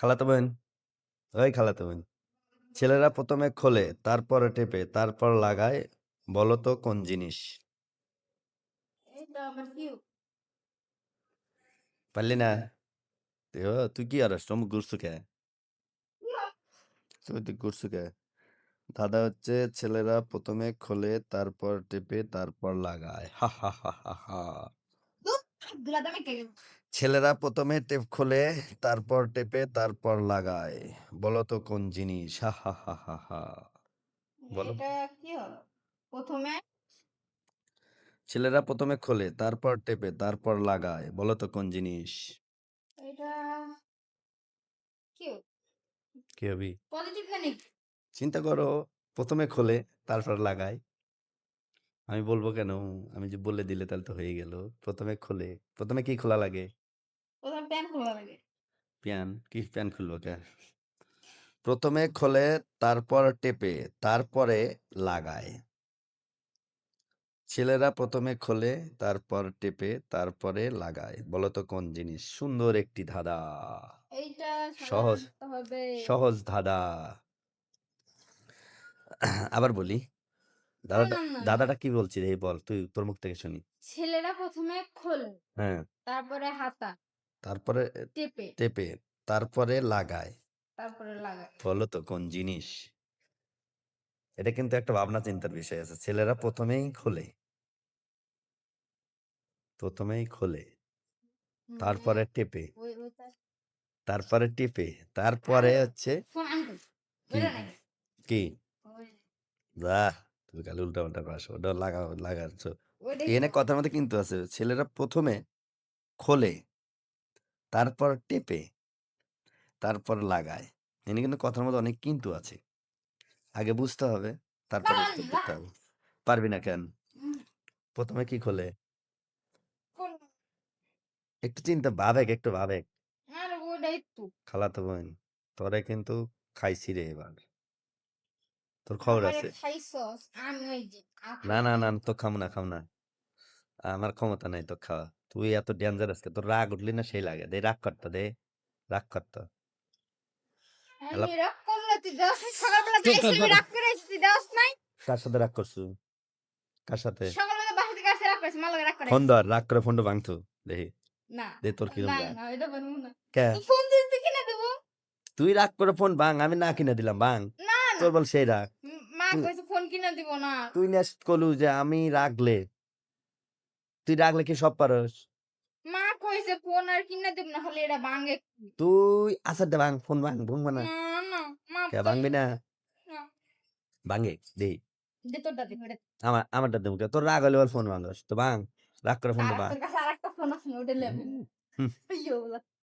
খালাতো বোন, ওই খালাতো বোন। ছেলেরা ১ম এ খোলে, তারপরে টেপে, তারপর লাগায়। বলো তো কোন জিনিস? এটা আবার কি? পারলি না? তুই কি আরস? চমক ঘুরছু কে? তুই ঘুরছু কে? ধাঁধা হচ্ছে ছেলেরা ১ম এ খোলে, তারপর টেপে, তারপর লাগায়। হা, হা, হা, হা, হা। দুলা দামে কে? ছেলেরা ১ম এ টেপ খোলে, তারপর টেপে, তারপর লাগায়। বলো তো কোন জিনিস? হা, হা, হা, হা, হা। বলো। এটা কি হলো? প্রথমে ছেলেরা ১ম এ খোলে, তারপর টেপে, তারপর লাগায়। বলো তো কোন জিনিস? এটা কি? কি হবি? পজিটিভ না নেগেটিভ? চিন্তা করো। ১ম এ খোলে, তারপর লাগায়। আমি বলবো কেন? আমি যে বলে দিলে তাহলে তো হয়ে গেল। ১ম এ খোলে। ১ম এ কি খোলা লাগে? প্রথমে প্যান খোলা লাগে। প্যান? কি প্যান খুলবো কে? ১ম এ খোলে, তারপর টেপে, তারপরে লাগায়। ছেলেরা ১ম এ খোলে, তারপর টেপে, তারপরে লাগায়। বলো তো কোন জিনিস? সুন্দর একটি ধাঁধা। এইটা সহজ, সাধারণত হবে সহজ ধাঁধা। আবার বলি। না ধাঁধাটা না না না। ধাঁধাটা কি বলছি রে বল, তুই তোর মুখ থেকে শুনি। ছেলেরা প্রথমে খোলে, হ্যাঁ, তারপরে হাতা তারপরে টেপে, টেপে, তারপরে লাগায়। তারপরে লাগায়। বলো তো কোন জিনিস? এটা কিন্তু একটা ভাবনা চিন্তার বিষয় আছে। ছেলেরা ১ম এই খোলে। ১ম এই খোলে। মানে তারপরে টেপে, ওইটা তারপরে টেপে, আর তারপরে হচ্ছে ফোন আনতে কি? ওইটা নাকি? কি? ওই যাহ! তুমি খালি উল্টাপাল্টা কস। ওটা লাগাচ্ছ। ওইটাই এখানে তো। কথার মধ্যে কিন্তু আছে। ছেলেরা ১ম এ খোলে, তারপর টেপে, তারপর লাগায়। এখানে কিন্তু কথার মধ্যে অনেক কিন্তু আছে। আগে বুঝতে হবে, তারপর বাবা উত্তর না। দিতে হবে। পারবি না কেন? হুম, ১ম এ কি খোলে? কোন একটু একটু ভাবেক। আর ওইটাই তো। খালাতো বোন, তোরে কিন্তু খাইছি রে এবার। তোর খবর আমারে আছে? খাইছস আমি ওই যে না, আপন না, না, তো খামু না, খামু না। আমার ক্ষমতা নাই তো খাওয়া। তুই এত ডেঞ্জারাস কে? তোর রাগ উঠলি না সেই লাগে। দে রাগ করতো দে। রাগ করতো। আমি এলা রাগ করলে তুই দেওয়াস নাই? সকালবেলা যে আইসি আমি রাগ করে আইসি তুই দেওয়াস নাই? কার সাথে রাগ করছু? কার সাথে? সকালবেলা বাসা থেকে আসে রাগ করেছি মার লগে রাগ করে ফোন আইছি। ধর, রাগ করে ফোনটা ভাঙতো। দেখি। না দে তোর কিরম না রাগ। না এটা পারবো না। কে? তো ফোন দিস তুই কিনে দেবো? তুই রাগ করে ফোন ভাঙ, আমি না কিনে দিলাম ভাঙ। না না। তোর বল সেই রাগ। মা তুই কইছে ফোন কিনে দিব না। তুই না কলু যে আমি রাগলে, তুই রাগলে কি সব পারস? মা কইছে ফোন আর কিনে দিব না হলে এটা ভাঙে। তুই আচ্ছা দে ভাঙ, ফোন ভাঙ, ভাঙবা না। না না মা কে তো ভাঙবি না? না। ভাঙে, দেই। দে তোরটা দে ওটা। আমারটা দেবো কে? তোর রাগ হলে ওর ফোন ভাঙস। তো ভাঙ, রাগ করে ফোনটা আর ভাঙ। তোর কাছে আরেকটা ফোন আছে না ওটা লে আমি। হুম। ইয়ো